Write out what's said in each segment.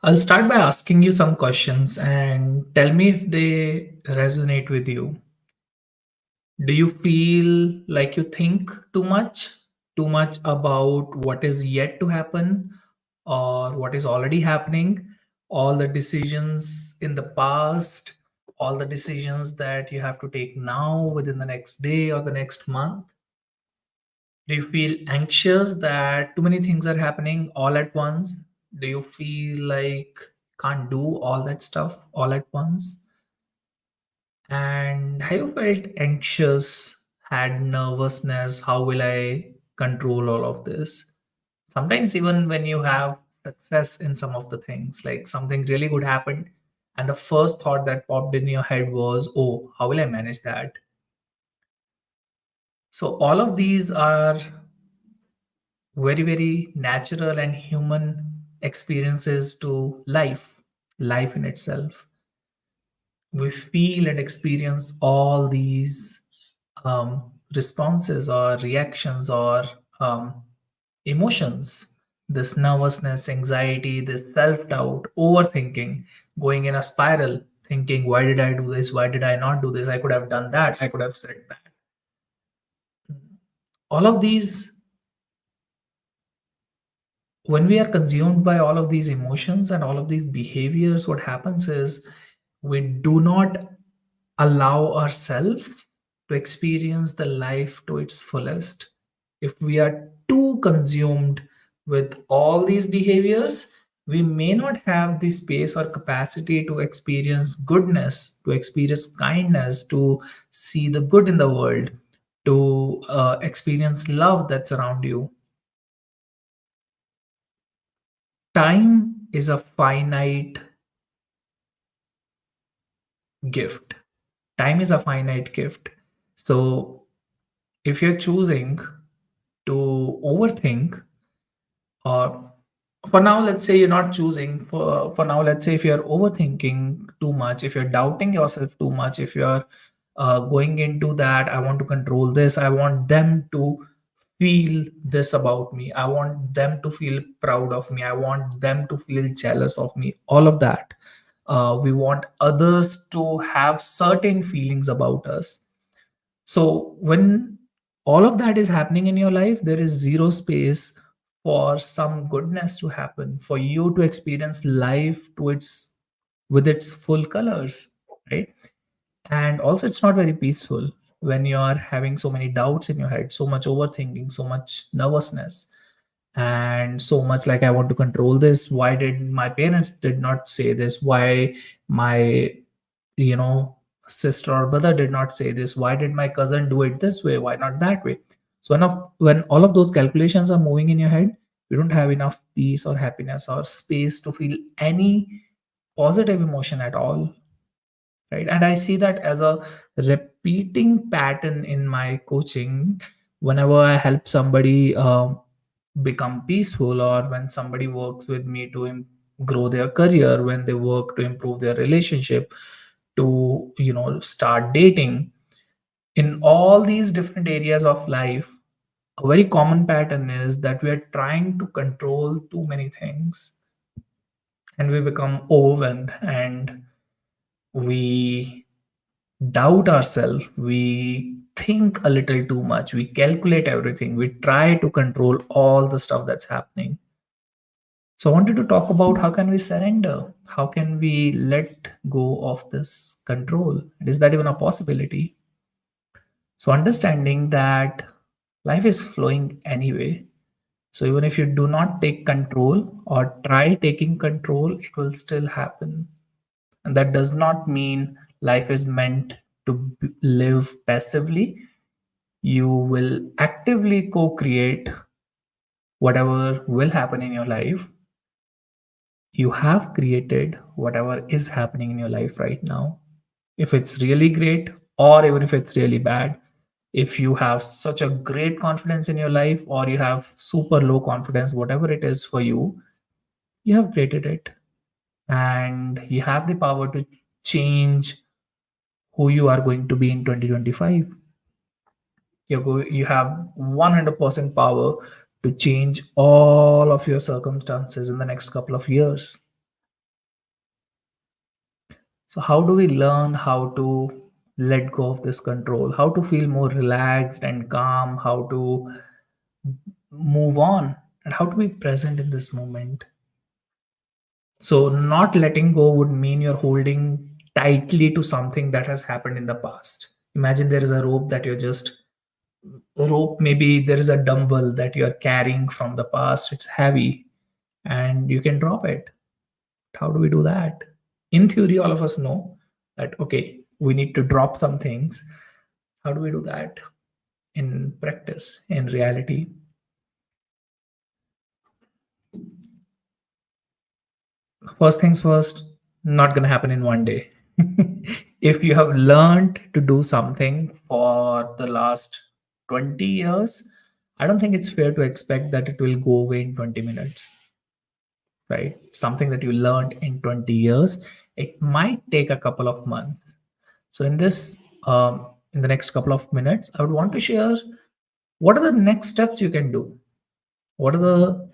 I'll start by asking you some questions and tell me if they resonate with you. Do you feel like you think too much? Too much about what is yet to happen or what is already happening? All the decisions in the past, all the decisions that you have to take now within the next day or the next month? Do you feel anxious that too many things are happening all at once? Do you feel like can't do all that stuff all at once? And have you felt anxious, had nervousness? How will I control all of this? Sometimes, even when you have success in some of the things, like something really good happened, and the first thought that popped in your head was, oh, how will I manage that? So, all of these are very, very natural and human experiences to life in itself. We feel and experience all these responses or reactions or um, emotions, this nervousness, anxiety, this self-doubt, overthinking, going in a spiral, thinking, why did I do this, why did I not do this, I could have done that, I could have said that. All of these, when we are consumed by all of these emotions and all of these behaviors, what happens is we do not allow ourselves to experience the life to its fullest. If we are too consumed with all these behaviors, we may not have the space or capacity to experience goodness, to experience kindness, to see the good in the world, to experience love that's around you. Time is a finite gift. Time is a finite gift. So if you're choosing to overthink, or for now, let's say you're not choosing, for now, let's say if you're overthinking too much, if you're doubting yourself too much, if you're going into that, I want to control this, I want them to feel this about me, I want them to feel proud of me, I want them to feel jealous of me, all of that. We want others to have certain feelings about us. So when all of that is happening in your life, there is zero space for some goodness to happen, for you to experience life to its with its full colors, right? And also, it's not very peaceful when you are having so many doubts in your head, so much overthinking, so much nervousness, and so much like, I want to control this. Why did my parents did not say this? Why my you know sister or brother did not say this? Why did my cousin do it this way, why not that way? So when all of those calculations are moving in your head, you don't have enough peace or happiness or space to feel any positive emotion at all, right? And I see that as a repeating pattern in my coaching. Whenever I help somebody become peaceful, or when somebody works with me to grow their career, when they work to improve their relationship, to start dating, in all these different areas of life, a very common pattern is that we are trying to control too many things, and we become overwhelmed, and we doubt ourselves, we think a little too much, we calculate everything, we try to control all the stuff that's happening. So I wanted to talk about how can we surrender, how can we let go of this control, and is that even a possibility? So understanding that life is flowing anyway, so even if you do not take control or try taking control, it will still happen. And that does not mean life is meant to live passively. You will actively co create whatever will happen in your life. You have created whatever is happening in your life right now. If it's really great, or even if it's really bad, if you have such a great confidence in your life, or you have super low confidence, whatever it is for you, you have created it. And you have the power to change who you are going to be in 2025. You have 100% power to change all of your circumstances in the next couple of years. So, how do we learn how to let go of this control? How to feel more relaxed and calm? How to move on? And how to be present in this moment? So, not letting go would mean you're holding tightly to something that has happened in the past. Imagine there is a rope that you're just rope, maybe there is a dumbbell that you're carrying from the past, it's heavy and you can drop it. How do we do that? In theory, all of us know that, okay, we need to drop some things. How do we do that in practice, in reality? First things first, not going to happen in one day. If you have learned to do something for the last 20 years, I don't think it's fair to expect that it will go away in 20 minutes, right? Something that you learned in 20 years, it might take a couple of months. So in the next couple of minutes, I would want to share what are the next steps you can do. What are the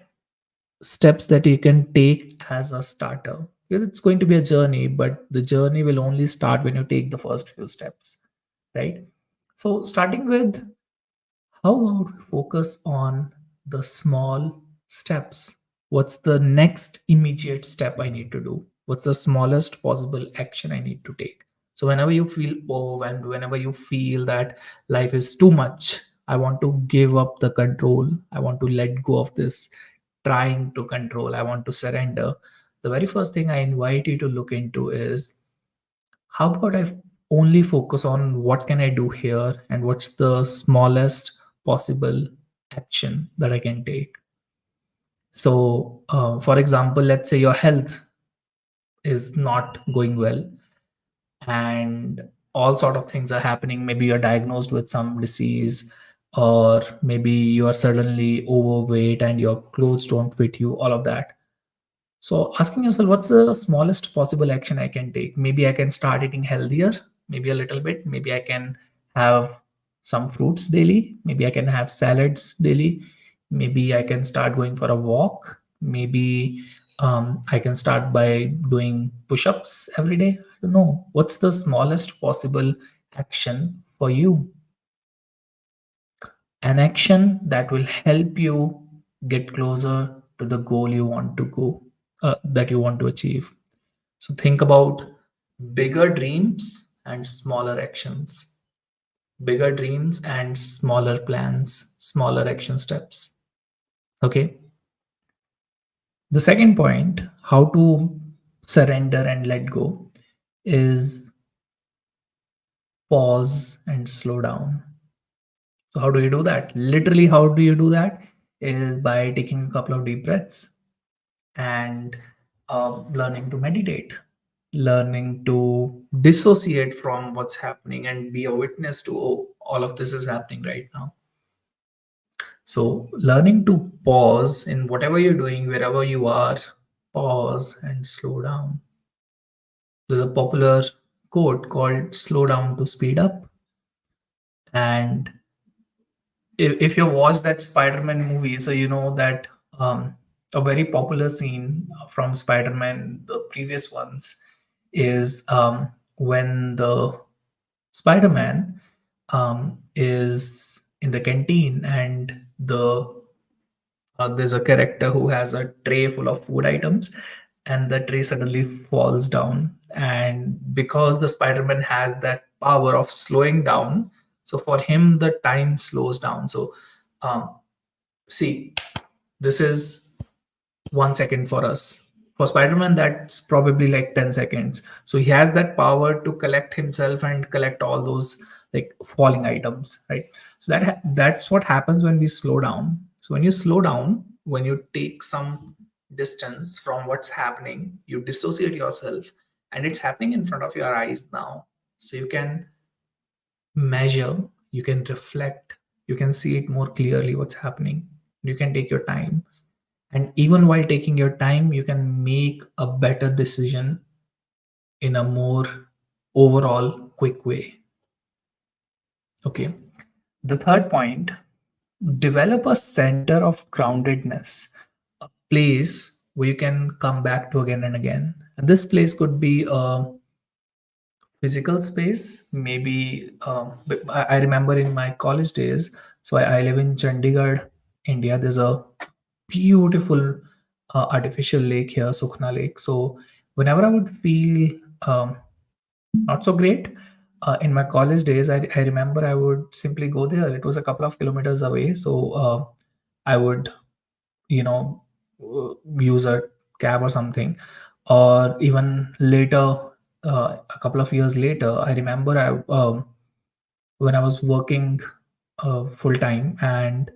steps that you can take as a starter? Because it's going to be a journey, but the journey will only start when you take the first few steps, right? So starting with, how about we focus on the small steps? What's the next immediate step I need to do? What's the smallest possible action I need to take? So, whenever you feel overwhelmed, whenever you feel that life is too much, I want to give up the control, I want to let go of this trying to control, I want to surrender. The very first thing I invite you to look into is, how about I only focus on what can I do here and what's the smallest possible action that I can take. So, for example, let's say your health is not going well and all sort of things are happening. Maybe you're diagnosed with some disease, or maybe you are suddenly overweight and your clothes don't fit you, all of that. So asking yourself, what's the smallest possible action I can take? Maybe I can start eating healthier, maybe a little bit. Maybe I can have some fruits daily. Maybe I can have salads daily. Maybe I can start going for a walk. Maybe I can start by doing push-ups every day. I don't know. What's the smallest possible action for you? An action that will help you get closer to the goal you want to go, that you want to achieve. So think about bigger dreams and smaller actions, bigger dreams and smaller plans, smaller action steps. Okay. The second point, how to surrender and let go, is pause and slow down. So how do you do that? Literally, how do you do that? Is by taking a couple of deep breaths and learning to meditate, learning to dissociate from what's happening and be a witness to, oh, all of this is happening right now. So, learning to pause in whatever you're doing, wherever you are, pause and slow down. There's a popular quote called slow down to speed up. And if you watch that Spider-Man movie, so you know that a very popular scene from Spider-Man, the previous ones, is when the Spider-Man is in the canteen and there's a character who has a tray full of food items, and the tray suddenly falls down. And because the Spider-Man has that power of slowing down, so for him the time slows down. So um, see, this is 1 second for us. For Spider-Man, that's probably like 10 seconds. So he has that power to collect himself and collect all those like falling items, right? So that's what happens when we slow down. So when you slow down, when you take some distance from what's happening, you dissociate yourself, and it's happening in front of your eyes now. So you can measure, you can reflect, you can see it more clearly what's happening. You can take your time, and even while taking your time, you can make a better decision in a more overall quick way. Okay. The third point, develop a center of groundedness, a place where you can come back to again and again. And this place could be physical space. Maybe I remember in my college days. So I live in Chandigarh, India. There's a beautiful artificial lake here, Sukhna Lake. So whenever I would feel not so great in my college days, I remember I would simply go there. It was a couple of kilometers away, so I would, you know, use a cab or something. Or even later, a couple of years later, I remember when I was working full time, and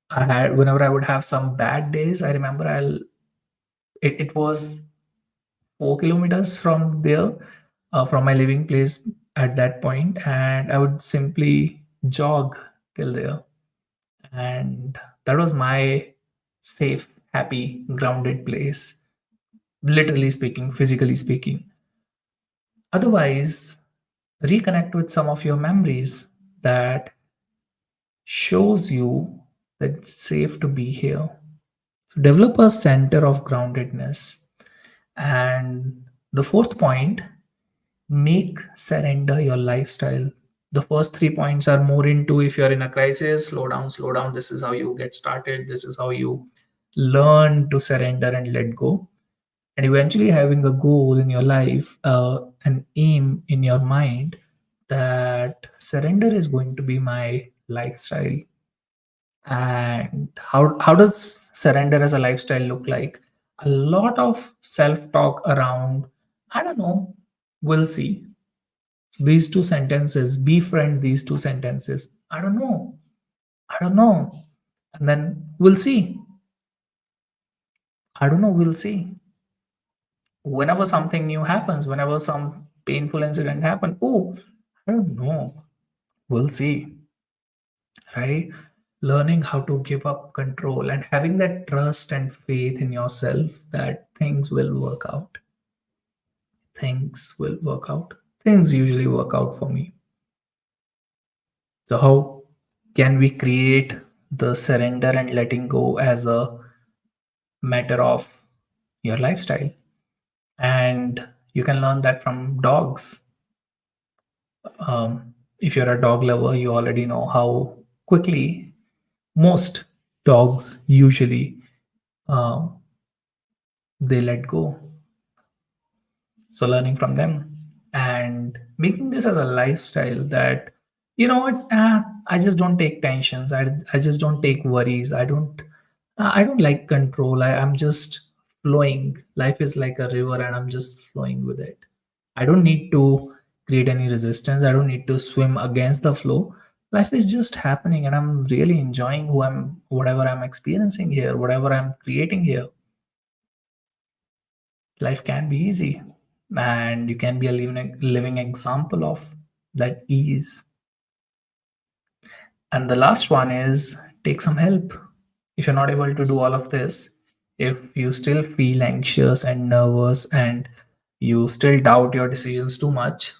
I had whenever I would have some bad days, I remember it was 4 kilometers from there, from my living place at that point, and I would simply jog till there. And that was my safe, happy, grounded place, literally speaking, physically speaking. Otherwise, reconnect with some of your memories that shows you that it's safe to be here. So develop a center of groundedness. And the fourth point, make surrender your lifestyle. The first 3 points are more into if you're in a crisis, slow down, slow down. This is how you get started. This is how you learn to surrender and let go. And eventually, having a goal in your life, an aim in your mind that surrender is going to be my lifestyle. And how does surrender as a lifestyle look like? A lot of self talk around, I don't know, we'll see. So these two sentences, befriend these two sentences. I don't know. I don't know. And then we'll see. I don't know. We'll see. Whenever something new happens, whenever some painful incident happens, oh, I don't know. We'll see. Right? Learning how to give up control and having that trust and faith in yourself that things will work out. Things will work out. Things usually work out for me. So, how can we create the surrender and letting go as a matter of your lifestyle? And you can learn that from dogs. If you're a dog lover, you already know how quickly most dogs usually uh, they let go. So, learning from them and making this as a lifestyle that, you know what, I just don't take tensions. I just don't take worries. I don't like control. I'm just flowing. Life is like a river and I'm just flowing with it. I don't need to create any resistance. I don't need to swim against the flow. Life is just happening and I'm really enjoying whatever I'm experiencing here, whatever I'm creating here. Life can be easy and you can be a living example of that ease. And the last one is take some help. If you're not able to do all of this, if you still feel anxious and nervous and you still doubt your decisions too much,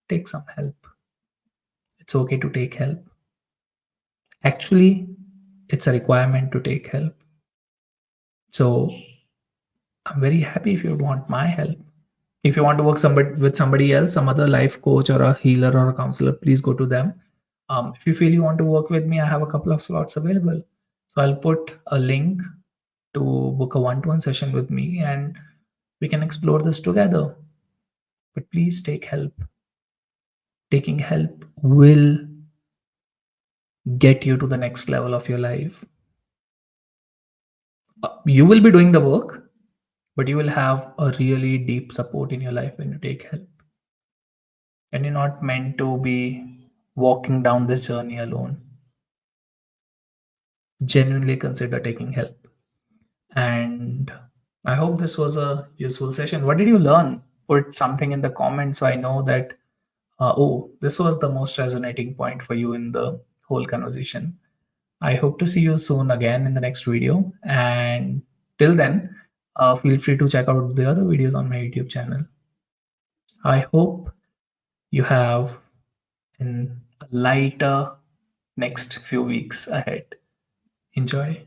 take some help. It's okay to take help. Actually, it's a requirement to take help. So I'm very happy if you want my help. If you want to work with somebody else, some other life coach or a healer or a counselor, please go to them. If you feel you want to work with me, I have a couple of slots available. So I'll put a link to book a one-to-one session with me and we can explore this together. But please take help. Taking help will get you to the next level of your life. You will be doing the work, but you will have a really deep support in your life when you take help. And you're not meant to be walking down this journey alone. Genuinely consider taking help. And I hope this was a useful session. What did you learn? Put something in the comments so I know that, oh, this was the most resonating point for you in the whole conversation. I hope to see you soon again in the next video. And till then, feel free to check out the other videos on my YouTube channel. I hope you have a lighter next few weeks ahead. Enjoy.